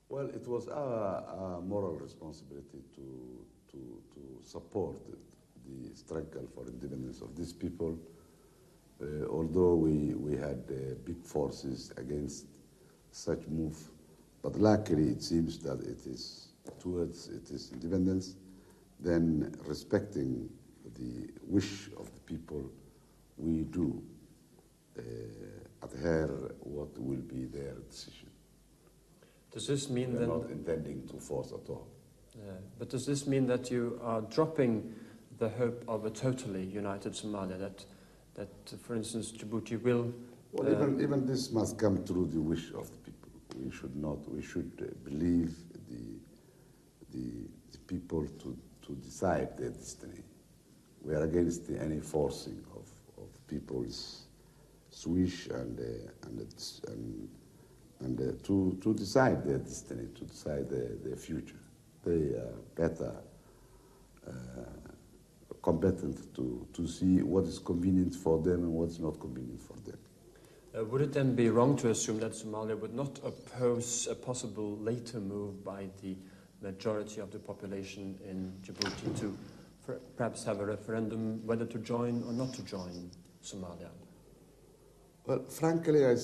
Well, it was our moral responsibility to support the struggle for independence of these people, although we had big forces against such move. But luckily, it seems that it is towards its independence, then respecting the wish of the people, we do adhere what will be their decision. Does this mean We're that... not intending to force at all. But does this mean that you are dropping the hope of a totally united Somalia, that for instance, Djibouti will... Well, even this must come through the wish of the people. We should believe the people to decide their destiny. We are against any forcing of people's wish and to decide their destiny, to decide their future. They are better competent to see what is convenient for them and what's not convenient for them. Would it then be wrong to assume that Somalia would not oppose a possible later move by the majority of the population in Djibouti to perhaps have a referendum whether to join or not to join Somalia? Well, frankly, I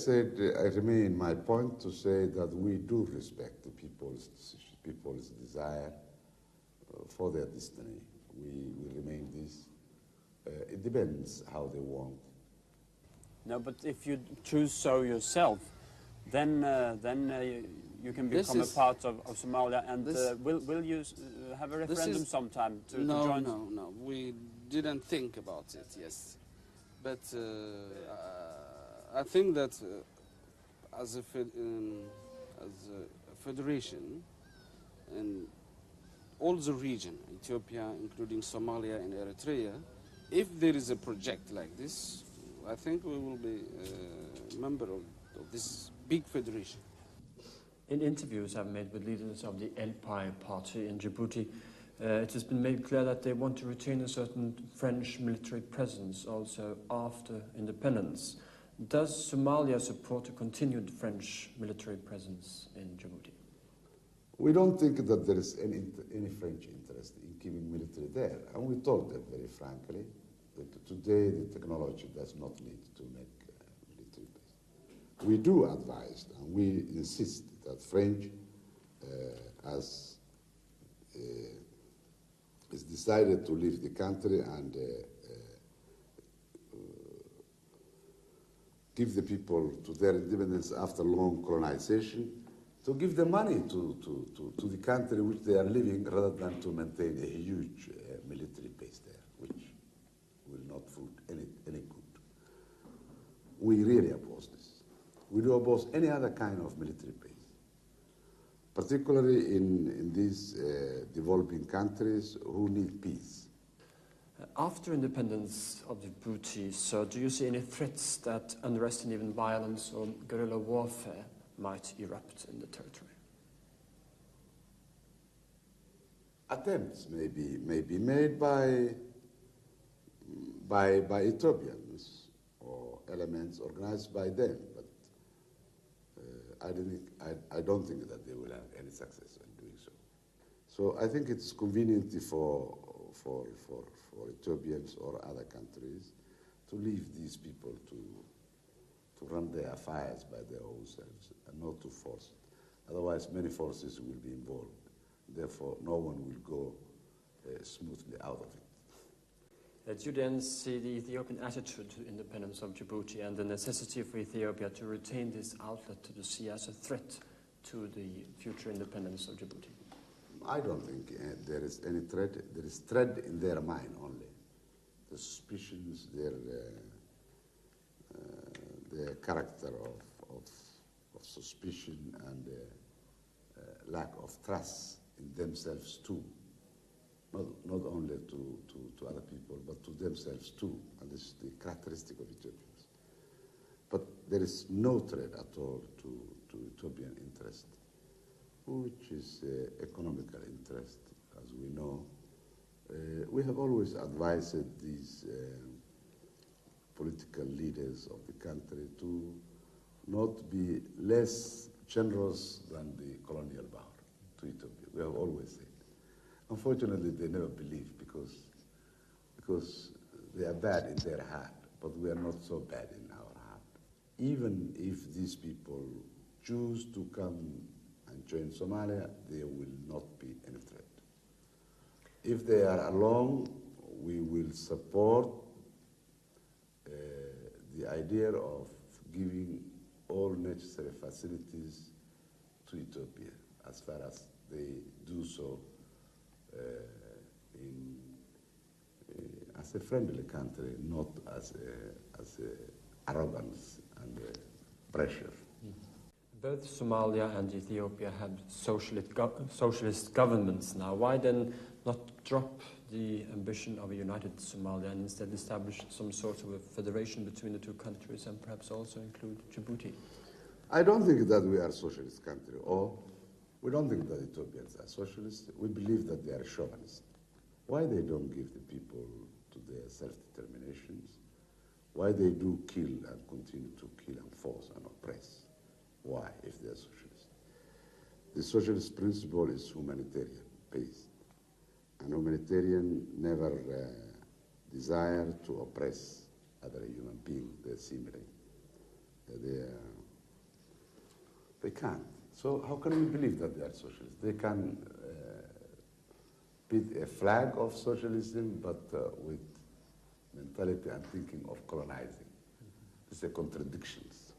remain my point to say that we do respect the people's decision, people's desire for their destiny. We remain this. It depends how they want. No, but if you choose so yourself, then you can become a part of Somalia. And will you have a referendum sometime to join? No. We didn't think about it. Yes, but I think that as a federation and all the region, Ethiopia, including Somalia and Eritrea, if there is a project like this, I think we will be a member of this big federation. In interviews I've made with leaders of the Empire Party in Djibouti, it has been made clear that they want to retain a certain French military presence also after independence. Does Somalia support a continued French military presence in Djibouti? We don't think that there is any French interest in keeping military there, and we told them very frankly that today the technology does not need to make military base. We do advise and we insist that French has decided to leave the country and give the people to their independence after long colonization, to give the money to the country which they are living rather than to maintain a huge military base there, which will not food any good. We really oppose this. We do oppose any other kind of military base, particularly in these developing countries who need peace. After independence of Djibouti, so do you see any threats that unrest and even violence or guerrilla warfare might erupt in the territory? Attempts may be made by Ethiopians or elements organized by them, but I don't think that they will have any success in doing so. So I think it's convenient for Ethiopians or other countries to leave these people to run their affairs by their own selves and not to force it. Otherwise, many forces will be involved. Therefore, no one will go smoothly out of it. Do you then see the Ethiopian attitude to independence of Djibouti and the necessity for Ethiopia to retain this outlet to the sea as a threat to the future independence of Djibouti? I don't think there is any threat. There is threat in their mind only. The suspicions, their character of suspicion and lack of trust in themselves too. Not only to other people, but to themselves too. And this is the characteristic of Ethiopians. But there is no threat at all to Ethiopian interest, which is economical interest, as we know. We have always advised these political leaders of the country to not be less generous than the colonial power to Ethiopia. We have always said. Unfortunately, they never believe because they are bad in their heart, but we are not so bad in our heart. Even if these people choose to come and join Somalia, they will not be any threat. If they are alone, we will support the idea of giving all necessary facilities to Ethiopia as far as they do so as a friendly country, not as arrogance and pressure. Both Somalia and Ethiopia have socialist governments now. Why then not drop the ambition of a united Somalia and instead establish some sort of a federation between the two countries and perhaps also include Djibouti? I don't think that we are a socialist country, or we don't think that Ethiopians are socialists. We believe that they are chauvinists. Why they don't give the people to their self-determinations? Why they do kill and continue to kill and force and oppress? Why, if they are socialists? The socialist principle is humanitarian based. And humanitarian never desire to oppress other human beings. They assimilate. They can't. So how can we believe that they are socialists? They can beat a flag of socialism, but with mentality and thinking of colonizing. It's a contradictions.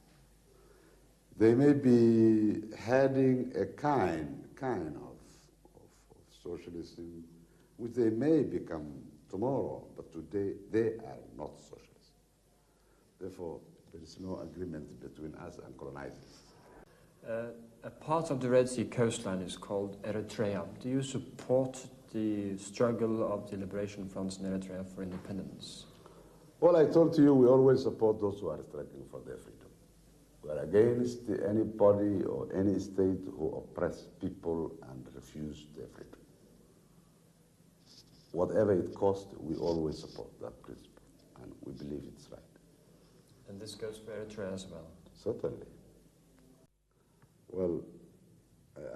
They may be heading a kind of socialism, which they may become tomorrow, but today they are not socialists. Therefore, there is no agreement between us and colonizers. A part of the Red Sea coastline is called Eritrea. Do you support the struggle of the liberation fronts in Eritrea for independence? Well, I told you, we always support those who are struggling for their freedom. We are against anybody or any state who oppress people and refuse their freedom. Whatever it costs, we always support that principle, and we believe it's right. And this goes for Eritrea as well? Certainly. Well,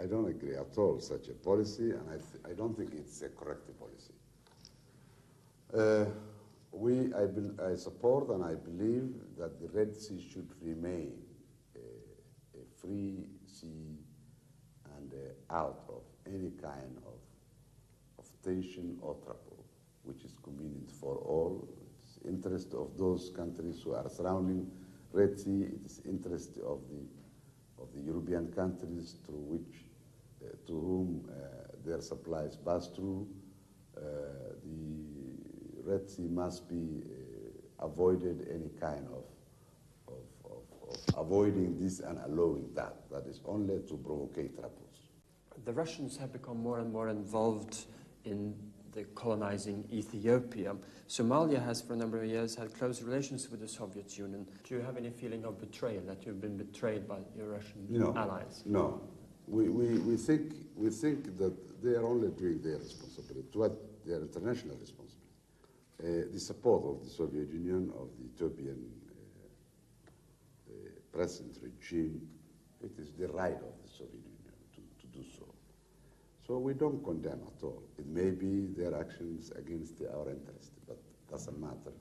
I don't agree at all with such a policy, and I don't think it's a correct policy. I support and I believe that the Red Sea should remain a free sea and out of any kind of tension or trouble, which is convenient for all. It's the interest of those countries who are surrounding Red Sea. It is interest of the European countries to whom their supplies pass through. The Red Sea must be avoided, any kind of avoiding this and allowing that. That is only to provoke troubles. The Russians have become more and more involved in the colonizing Ethiopia. Somalia has for a number of years had close relations with the Soviet Union. Do you have any feeling of betrayal, that you've been betrayed by your Russian allies? No. We think that they are only doing their responsibility, their international responsibility. The support of the Soviet Union, of the Ethiopian present regime, it is the right of the Soviet Union to do so. So we don't condemn at all. It may be their actions against our interest, but it doesn't matter.